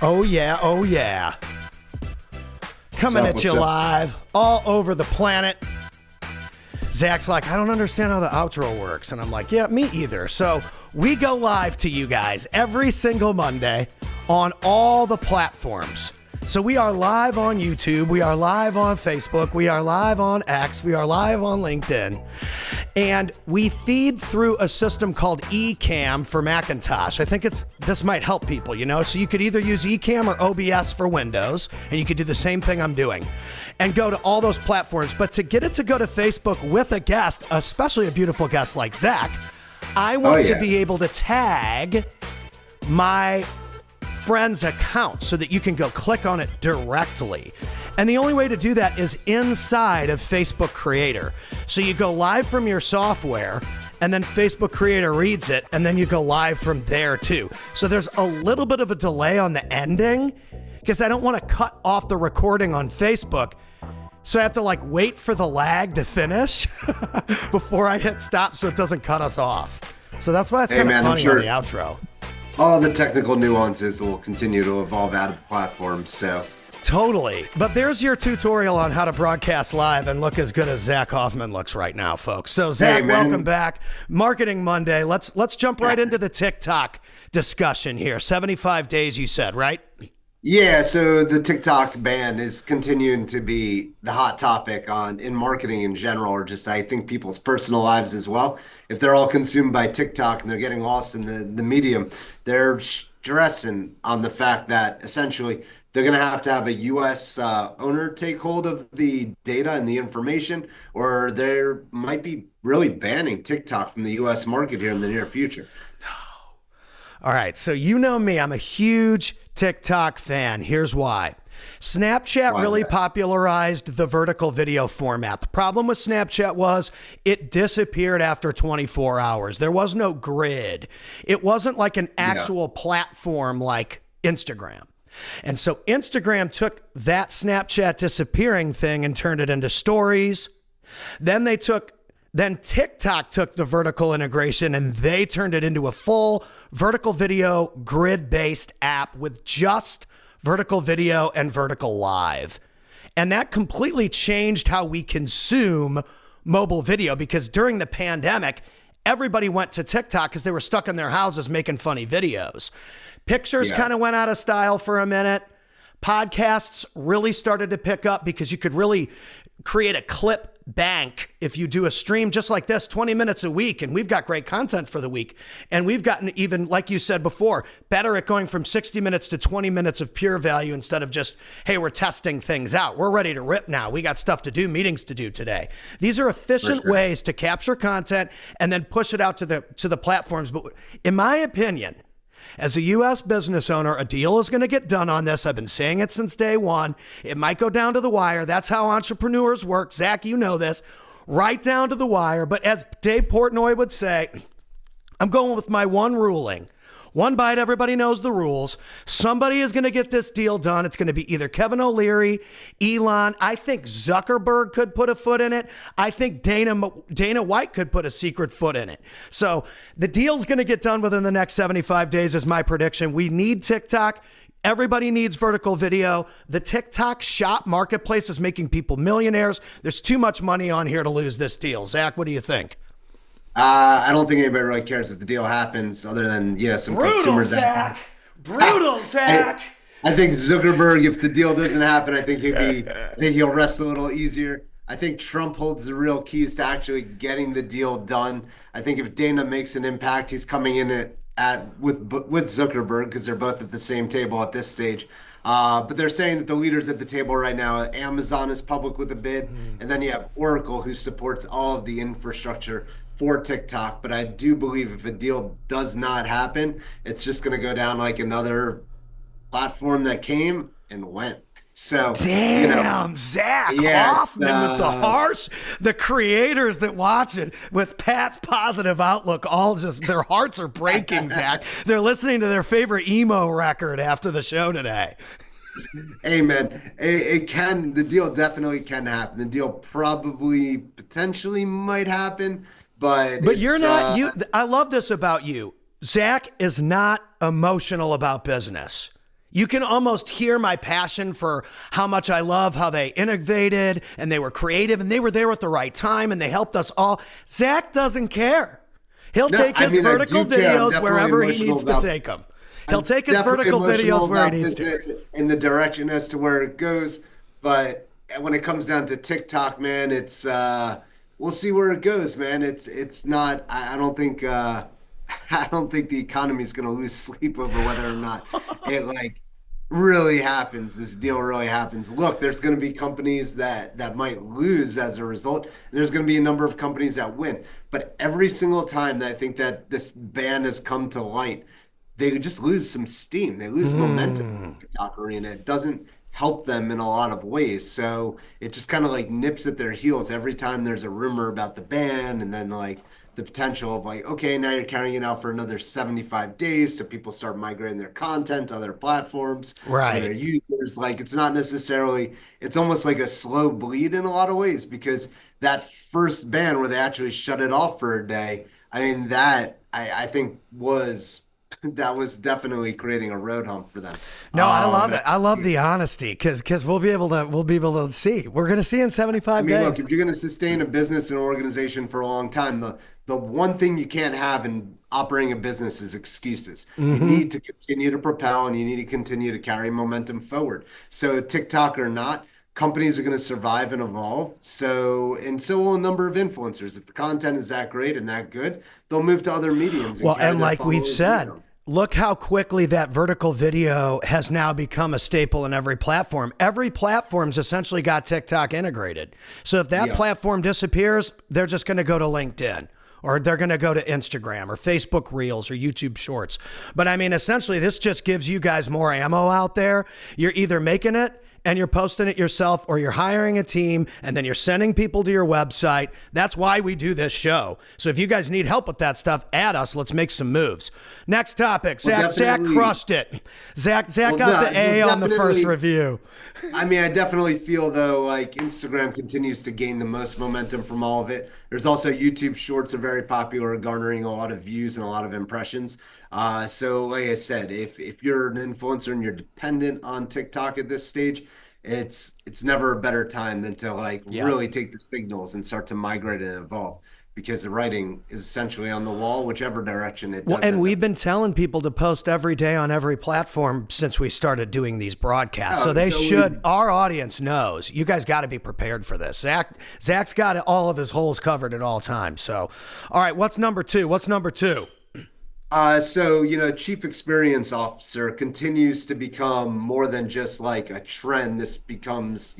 Oh, yeah. Oh, yeah. Coming at you live all over the planet. Zach's like, I don't understand how the outro works. And I'm like, yeah, me either. So we go live to you guys every single Monday on all the platforms. So we are live on YouTube. We are live on Facebook. We are live on X. We are live on LinkedIn. And we feed through a system called eCam for Macintosh. I think this might help people, you know? So you could either use eCam or OBS for Windows, and you could do the same thing I'm doing and go to all those platforms. But to get it to go to Facebook with a guest, especially a beautiful guest like Zach, I want to be able to tag my friend's account so that you can go click on it directly. And the only way to do that is inside of Facebook Creator. So you go live from your software, and then Facebook Creator reads it, and then you go live from there too. So there's a little bit of a delay on the ending because I don't want to cut off the recording on Facebook. So I have to wait for the lag to finish before I hit stop so it doesn't cut us off. So that's why it's kind of funny on the outro. All the technical nuances will continue to evolve out of the platform, so. Totally. But there's your tutorial on how to broadcast live and look as good as Zach Hoffman looks right now, folks. So Zach, welcome back. Marketing Monday. Let's jump right into the TikTok discussion here. 75 days, you said, right? Yeah, so the TikTok ban is continuing to be the hot topic in marketing in general, or just I think people's personal lives as well. If they're all consumed by TikTok and they're getting lost in the medium, they're stressing on the fact that essentially they're going to have a U.S. owner take hold of the data and the information, or they might be really banning TikTok from the U.S. market here in the near future. All right, so you know me, I'm a huge TikTok fan. Here's why. Snapchat really popularized the vertical video format. The problem with Snapchat was it disappeared after 24 hours. There was no grid. It wasn't like an actual platform like Instagram. And so Instagram took that Snapchat disappearing thing and turned it into stories. Then TikTok took the vertical integration and they turned it into a full vertical video grid-based app with just vertical video and vertical live. And that completely changed how we consume mobile video, because during the pandemic, everybody went to TikTok because they were stuck in their houses making funny videos. Pictures kind of went out of style for a minute. Podcasts really started to pick up because you could really create a clip bank if you do a stream just like this, 20 minutes a week. And we've got great content for the week. And we've gotten, even like you said before, better at going from 60 minutes to 20 minutes of pure value instead of just, hey, we're testing things out. We're ready to rip now. We got stuff to do, meetings to do today. These are efficient ways to capture content and then push it out to the platforms. But in my opinion, as a U.S. business owner, a deal is going to get done on this. I've been saying it since day one. It might go down to the wire. That's how entrepreneurs work. Zach, you know this. Right down to the wire. But as Dave Portnoy would say, I'm going with my one ruling. One bite, everybody knows the rules. Somebody is going to get this deal done. It's going to be either Kevin O'Leary, Elon. I think Zuckerberg could put a foot in it. I think Dana White could put a secret foot in it. So the deal's going to get done within the next 75 days is my prediction. We need TikTok. Everybody needs vertical video. The TikTok shop marketplace is making people millionaires. There's too much money on here to lose this deal. Zach, what do you think? I don't think anybody really cares if the deal happens, other than some consumers. Zach. Brutal, Zach. I think Zuckerberg, if the deal doesn't happen, I think he'll rest a little easier. I think Trump holds the real keys to actually getting the deal done. I think if Dana makes an impact, he's coming in with Zuckerberg, because they're both at the same table at this stage. But they're saying that the leaders at the table right now, Amazon is public with a bid, and then you have Oracle, who supports all of the infrastructure for TikTok. But I do believe if a deal does not happen, it's just going to go down like another platform that came and went. So damn, Zach Hoffman with the creators that watch it with Pat's positive outlook, all just their hearts are breaking. Zach, they're listening to their favorite emo record after the show today. Hey man, the deal definitely can happen. The deal probably potentially might happen. But you're not, I love this about you. Zach is not emotional about business. You can almost hear my passion for how much I love how they innovated and they were creative and they were there at the right time and they helped us all. Zach doesn't care. He'll take his vertical videos wherever he needs to take them. He'll take his vertical videos where he needs to. In the direction as to where it goes. But when it comes down to TikTok, man, it's we'll see where it goes, man. It's not. I don't think I don't think the economy is going to lose sleep over whether or not it really happens. This deal really happens. Look, there's going to be companies that might lose as a result. There's going to be a number of companies that win. But every single time that I think that this ban has come to light, they just lose some steam. They lose momentum in the TikTok arena. It doesn't help them in a lot of ways. So it just kind of nips at their heels every time there's a rumor about the ban, and then the potential of okay, now you're carrying it out for another 75 days. So people start migrating their content to other platforms, right? Their users. It's not necessarily, it's almost like a slow bleed in a lot of ways, because that first ban where they actually shut it off for a day, I mean, that I think that was definitely creating a road hump for them. No, I love it. I love the honesty because we'll be able to see. We're going to see in 75 days. Look, if you're going to sustain a business and organization for a long time, the one thing you can't have in operating a business is excuses. You need to continue to propel, and you need to continue to carry momentum forward. So TikTok or not, companies are going to survive and evolve. So will a number of influencers. If the content is that great and that good, they'll move to other mediums. And like we've said, look how quickly that vertical video has now become a staple in every platform. Every platform's essentially got TikTok integrated. So if that platform disappears, they're just going to go to LinkedIn, or they're going to go to Instagram or Facebook Reels or YouTube Shorts. But I mean, essentially, this just gives you guys more ammo out there. You're either making it and you're posting it yourself, or you're hiring a team and then you're sending people to your website. That's why we do this show. So if you guys need help with that stuff, add us. Let's make some moves. Next topic. Zach crushed it. Zach got the A on the first review. I mean, I definitely feel though Instagram continues to gain the most momentum from all of it. There's also YouTube Shorts are very popular, garnering a lot of views and a lot of impressions. So like I said, if you're an influencer and you're dependent on TikTok at this stage, it's never a better time than to really take the signals and start to migrate and evolve, because the writing is essentially on the wall, whichever direction it does. Well, and we've been telling people to post every day on every platform since we started doing these broadcasts. So they should, our audience knows. You guys got to be prepared for this. Zach's got all of his holes covered at all times. So, all right, what's number two? Chief Experience Officer continues to become more than just a trend. This becomes,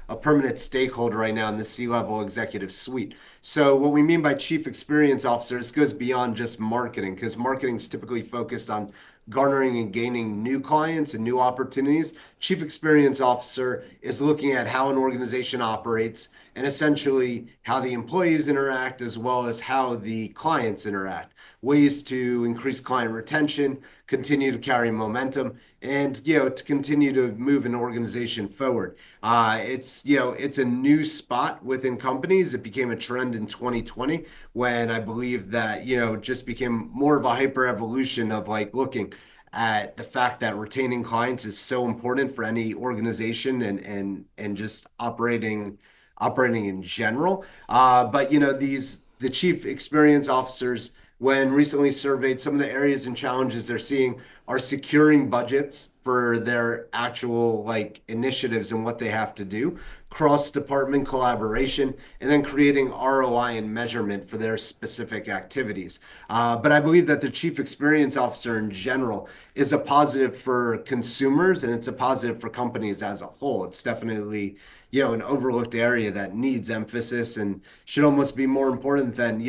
a permanent stakeholder right now in the C-level executive suite. So what we mean by Chief Experience Officer, this goes beyond just marketing, because marketing is typically focused on garnering and gaining new clients and new opportunities. Chief Experience Officer is looking at how an organization operates and essentially how the employees interact, as well as how the clients interact. Ways to increase client retention, continue to carry momentum, and to continue to move an organization forward. It's a new spot within companies. It became a trend in 2020 when I believe that just became more of a hyper evolution of looking at the fact that retaining clients is so important for any organization and just operating in general. But the chief experience officers, when recently surveyed, some of the areas and challenges they're seeing are securing budgets for their actual initiatives and what they have to do, cross-department collaboration, and then creating ROI and measurement for their specific activities. But I believe that the chief experience officer in general is a positive for consumers, and it's a positive for companies as a whole. It's definitely an overlooked area that needs emphasis and should almost be more important than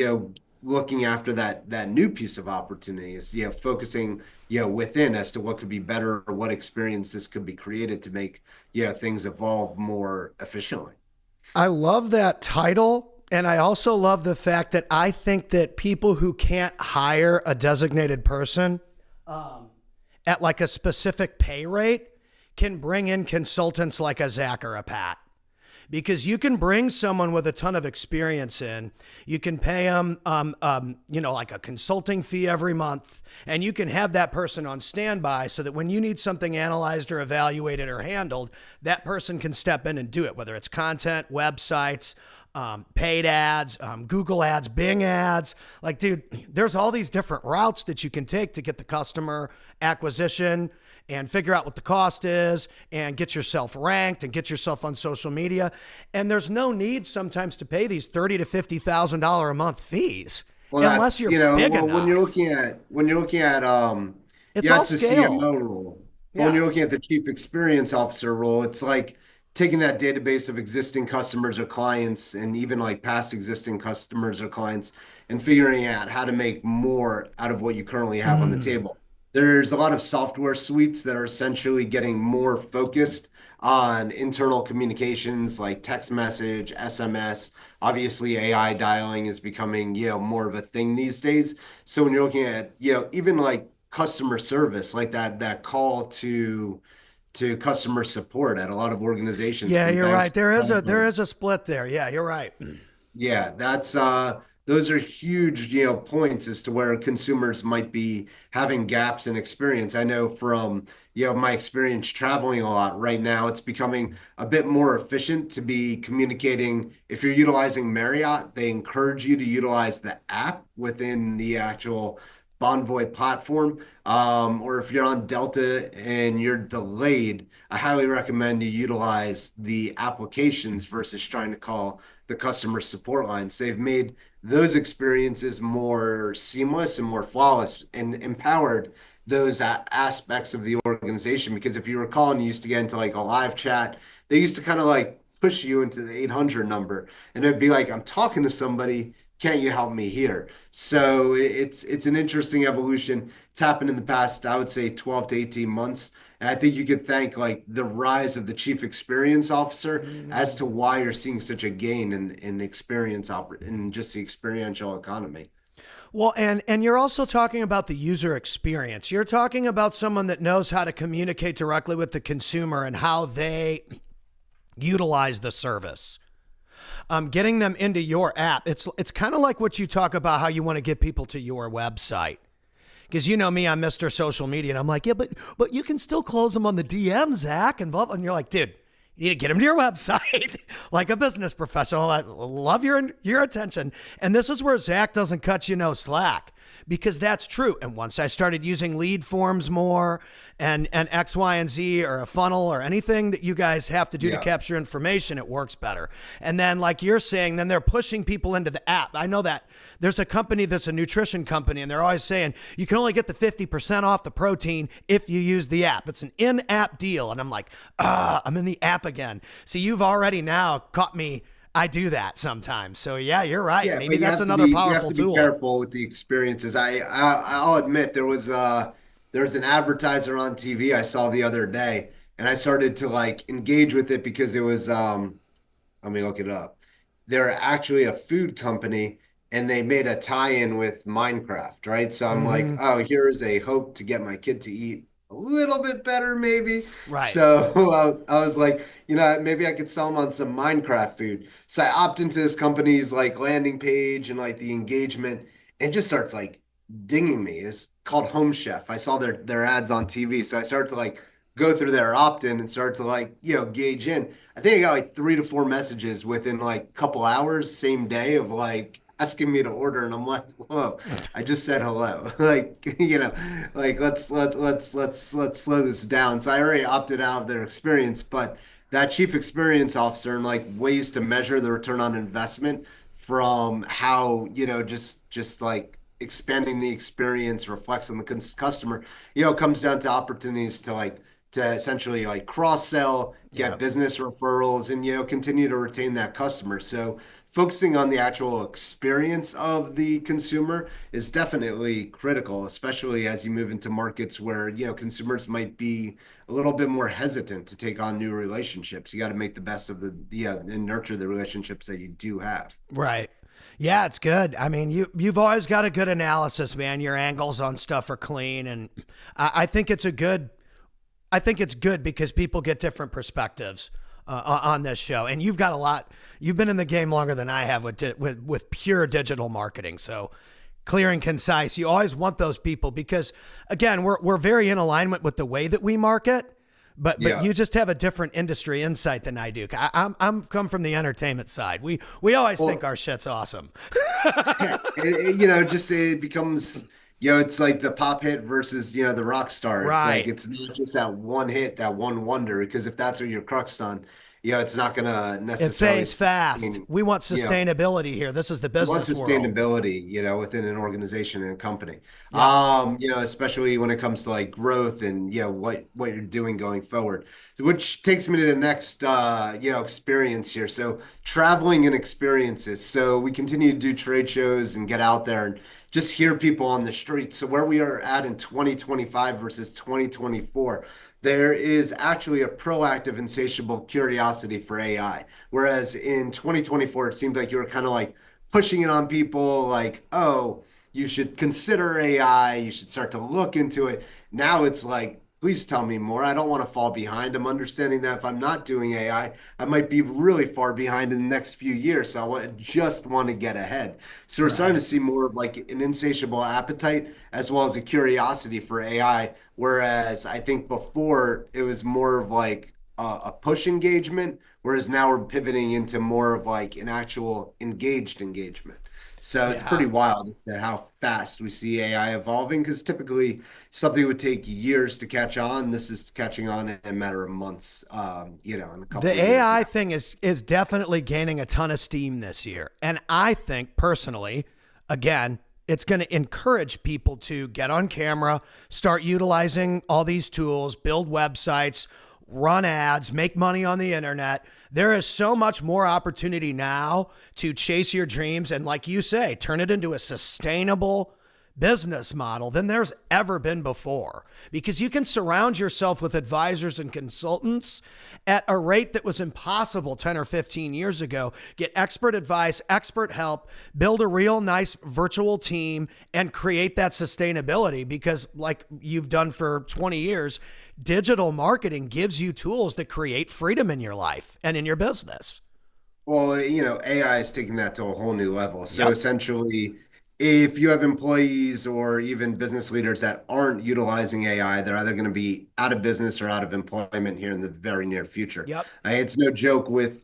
looking after that new piece of opportunity, is focusing within as to what could be better or what experiences could be created to make things evolve more efficiently. I love that title, and I also love the fact that I think that people who can't hire a designated person at a specific pay rate can bring in consultants like a Zach or a Pat. because you can bring someone with a ton of experience in. You can pay them, like a consulting fee every month, and you can have that person on standby so that when you need something analyzed or evaluated or handled, that person can step in and do it, whether it's content, websites, paid ads, Google ads, Bing ads. Like, dude, there's all these different routes that you can take to get the customer acquisition and figure out what the cost is and get yourself ranked and get yourself on social media. And there's no need sometimes to pay these $30,000 to $50,000 a month fees, unless you're big enough. When you're looking at it's all the scale. CMO role. Yeah. When you're looking at the chief experience officer role, it's like taking that database of existing customers or clients, and even like past existing customers or clients, and figuring out how to make more out of what you currently have on the table. There's a lot of software suites that are essentially getting more focused on internal communications like text message, SMS. Obviously, AI dialing is becoming, more of a thing these days. So when you're looking at, even like customer service, like that call to customer support at a lot of organizations. Yeah, you're right. There is a split there. Yeah, you're right. Yeah, those are huge, points as to where consumers might be having gaps in experience. I know from, my experience traveling a lot right now, it's becoming a bit more efficient to be communicating. If you're utilizing Marriott, they encourage you to utilize the app within the actual Bonvoy platform. Or if you're on Delta and you're delayed, I highly recommend you utilize the applications versus trying to call the customer support lines. They've made those experiences more seamless and more flawless, and empowered those aspects of the organization. Because if you recall, and you used to get into like a live chat, they used to kind of like push you into the 800 number, and it'd be like, I'm talking to somebody, can't you help me here? So it's an interesting evolution. It's happened in the past, I would say 12 to 18 months. And I think you could thank like the rise of the chief experience officer as to why you're seeing such a gain in experience in just the experiential economy. Well, and you're also talking about the user experience. You're talking about someone that knows how to communicate directly with the consumer and how they utilize the service. Getting them into your app. It's kind of like what you talk about, how you want to get people to your website. Because you know me, I'm Mr. Social Media, and I'm like, yeah, but you can still close them on the DM, Zach, and blah, blah. And you're like, dude, you need to get them to your website like a business professional. I love your attention. And this is where Zach doesn't cut you no slack, because that's true. And once I started using lead forms more and X, Y, and Z, or a funnel or anything that you guys have to do to capture information, it works better. And then like you're saying, then they're pushing people into the app. I know that there's a company that's a nutrition company, and they're always saying you can only get the 50% off the protein if you use the app. It's an in-app deal. And I'm like, I'm in the app again. See, you've already now caught me. I do that sometimes. So yeah, you're right. Yeah, maybe that's another powerful tool. You have to be careful with the experiences. I'll admit there was an advertiser on TV I saw the other day, and I started to like engage with it because it was let me look it up. They're actually a food company, and they made a tie-in with Minecraft, right? So I'm like, oh, here's a hope to get my kid to eat a little bit better, maybe. Right. So I was like, maybe I could sell them on some Minecraft food. So I opt into this company's like landing page and like the engagement, and just starts like dinging me. It's called Home Chef. I saw their ads on TV. So I started to like go through their opt-in and start to like, gauge in. I think I got like 3 to 4 messages within like a couple hours, same day, of like asking me to order, and I'm like, whoa, I just said hello. Like, like let's slow this down. So I already opted out of their experience, but that chief experience officer and like ways to measure the return on investment from how, just like expanding the experience reflects on the customer, comes down to opportunities to essentially like cross-sell, get business referrals, and, continue to retain that customer. So focusing on the actual experience of the consumer is definitely critical, especially as you move into markets where, consumers might be a little bit more hesitant to take on new relationships. You got to make the best of and nurture the relationships that you do have. Right. Yeah, it's good. I mean, you've always got a good analysis, man. Your angles on stuff are clean, and I think it's good because people get different perspectives on this show, and you've got a lot. You've been in the game longer than I have with pure digital marketing. So clear and concise. You always want those people because, again, we're very in alignment with the way that we market. But you just have a different industry insight than I do. I'm come from the entertainment side. We always think our shit's awesome. Just it becomes, it's like the pop hit versus, the rock star. It's Right. like, it's not just that one hit, that one wonder, because if that's what you're crux on, it's not going to It necessarily fades fast. We want sustainability here. This is the want business world. sustainability, within an organization and a company. Especially when it comes to like growth and what you're doing going forward. Which takes me to the next experience here. So traveling and experiences. So we continue to do trade shows and get out there and just hear people on the street. So where we are at in 2025 versus 2024, there is actually a proactive, insatiable curiosity for AI. Whereas in 2024, it seemed like you were kind of like pushing it on people, like, oh, you should consider AI, you should start to look into it. Now it's like, please tell me more. I don't want to fall behind. I'm understanding that if I'm not doing I might be really far behind in the next few years. So just want to get ahead. So we're starting to see more of like an insatiable appetite as well as a curiosity for AI. Whereas I think before it was more of like a push engagement, whereas now we're pivoting into more of like an actual engaged engagement. So it's pretty wild how fast we see AI evolving because typically something would take years to catch on. This is catching on in a matter of months, in a couple of The years AI now. thing is definitely gaining a ton of steam this year. And I think personally, again, it's going to encourage people to get on camera, start utilizing all these tools, build websites, run ads, make money on the internet. There is so much more opportunity now to chase your dreams and, like you say, turn it into a sustainable business model than there's ever been before, because you can surround yourself with advisors and consultants at a rate that was impossible 10 or 15 years ago. Get expert advice, expert help, build a real nice virtual team, and create that sustainability because, like you've done for 20 years, digital marketing gives you tools that create freedom in your life and in your business. Well, AI is taking that to a whole new level. So essentially, if you have employees or even business leaders that aren't utilizing AI, they're either going to be out of business or out of employment here in the very near future. Yep. It's no joke with,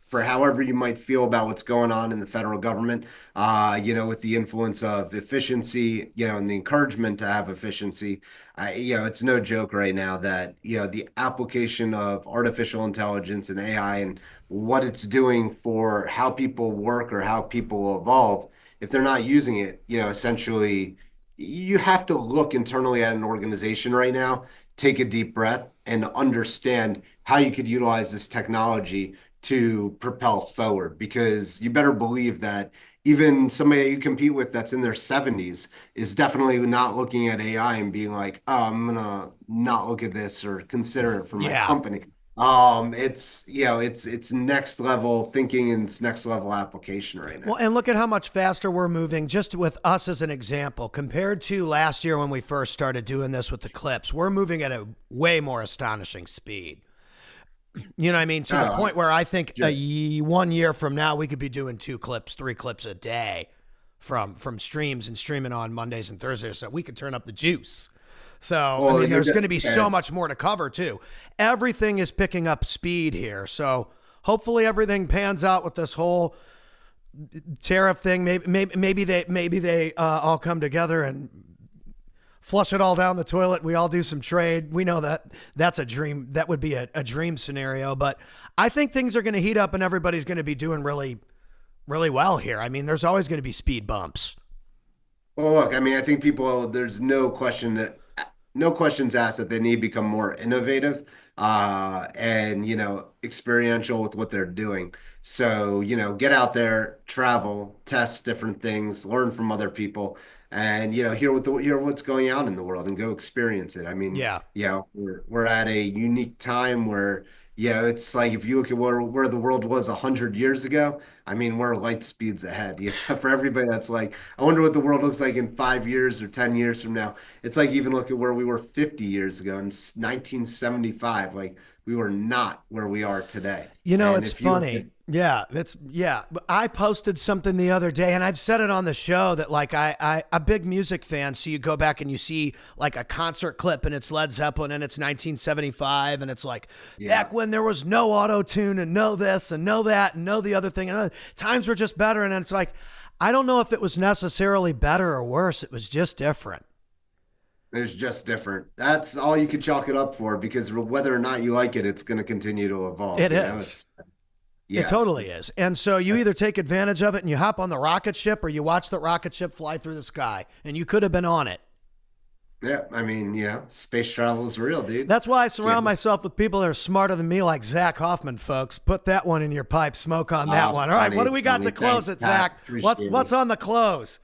for however you might feel about what's going on in the federal government, with the influence of efficiency, and the encouragement to have efficiency, it's no joke right now that, the application of artificial intelligence and AI and what it's doing for how people work or how people evolve, if they're not using it, essentially you have to look internally at an organization right now, take a deep breath and understand how you could utilize this technology to propel forward, because you better believe that even somebody you compete with that's in their 70s is definitely not looking at AI and being like, oh, I'm gonna not look at this or consider it for my company. It's next level thinking and it's next level application right now. Well, and look at how much faster we're moving, just with us as an example, compared to last year when we first started doing this with the clips. We're moving at a way more astonishing speed. You know what I mean? To the point where I think 1 year from now, we could be doing 2 clips, 3 clips a day from streams and streaming on Mondays and Thursdays. So we could turn up the juice. So, there's going to be so much more to cover too. Everything is picking up speed here. So hopefully everything pans out with this whole tariff thing. Maybe they all come together and flush it all down the toilet. We all do some trade. We know that that's a dream. That would be a dream scenario, but I think things are going to heat up and everybody's going to be doing really, really well here. I mean, there's always going to be speed bumps. Well, look, I think there's no questions asked that they need to become more innovative, and, experiential with what they're doing. So, get out there, travel, test different things, learn from other people, and, hear what's going on in the world and go experience it. We're at a unique time where, Yeah, it's like if you look at where the world was 100 years ago, I mean, we're light speeds ahead. Yeah, for everybody that's like, I wonder what the world looks like in 5 years or 10 years from now. It's like even look at where we were 50 years ago in 1975. Like we were not where we are today. You know, And it's if you look at funny. Yeah. I posted something the other day, and I've said it on the show that like I'm a big music fan. So you go back and you see like a concert clip, and it's Led Zeppelin, and it's 1975, and it's like yeah, back when there was no auto tune and no this and no that and no the other thing. And times were just better, and it's like I don't know if it was necessarily better or worse. It was just different. it's just different. That's all you could chalk it up for because whether or not you like it, it's going to continue to evolve. It You know, is. It yeah, totally is. And so you either take advantage of it and you hop on the rocket ship, or you watch the rocket ship fly through the sky, and you could have been on it. yeah. I mean, space travel is real, dude. That's why I surround myself with people that are smarter than me, like Zach Hoffman, folks. Put that one in your pipe. Smoke on that one. All right, Funny, what do we got funny. to close Thanks, it, Pat. Zach? Appreciate What's it. on the close?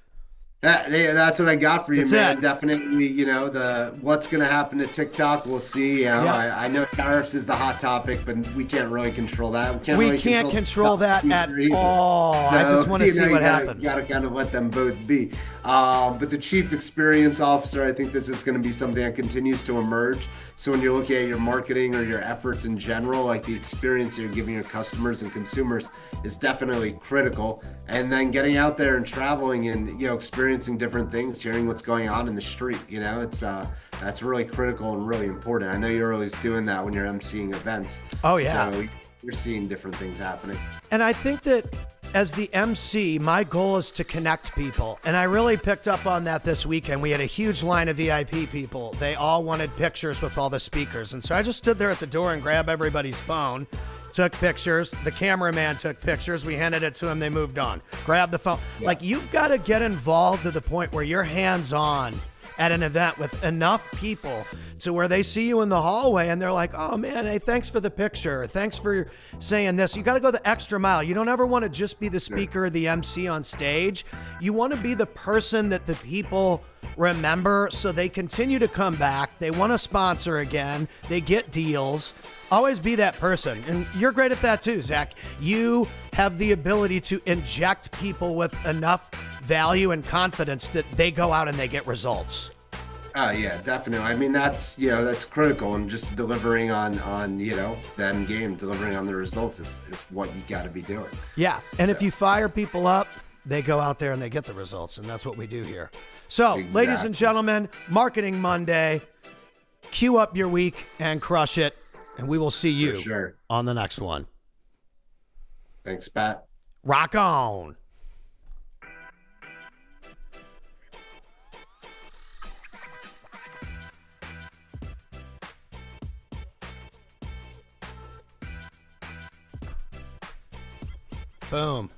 Yeah, that's what I got for you, That's man. it. Definitely, the what's going to happen to TikTok, we'll see. Yeah. I know tariffs is the hot topic, but we can't really control that. We can't control that at all. I just want to see what happens. You got to kind of let them both be. But the chief experience officer, I think this is going to be something that continues to emerge. So when you're looking at your marketing or your efforts in general, like the experience you're giving your customers and consumers is definitely critical. And then getting out there and traveling and, experiencing different things, hearing what's going on in the street, it's that's really critical and really important. I know you're always doing that when you're emceeing events. Oh, yeah. So you're seeing different things happening. And I think that as the MC, my goal is to connect people. And I really picked up on that this weekend. We had a huge line of VIP people. They all wanted pictures with all the speakers. And so I just stood there at the door and grabbed everybody's phone, took pictures. The cameraman took pictures. We handed it to him. They moved on. Grabbed the phone. Yeah. Like, you've got to get involved to the point where you're hands-on at an event with enough people to where they see you in the hallway and they're like, oh man, hey, thanks for the picture. Thanks for saying this. You got to go the extra mile. You don't ever want to just be the speaker or the MC on stage. You want to be the person that the people remember so they continue to come back. They want to sponsor again. They get deals. Always be that person. And you're great at that too, Zach. You have the ability to inject people with enough value and confidence that they go out and they get results. Yeah, definitely. I mean, that's critical, and just delivering on the end game, delivering on the results is what you got to be doing. Yeah. And if you fire people up, they go out there and they get the results. And that's what we do here. So, ladies and gentlemen, Marketing Monday, cue up your week and crush it. And we will see you on the next one. Thanks, Pat. Rock on. Boom.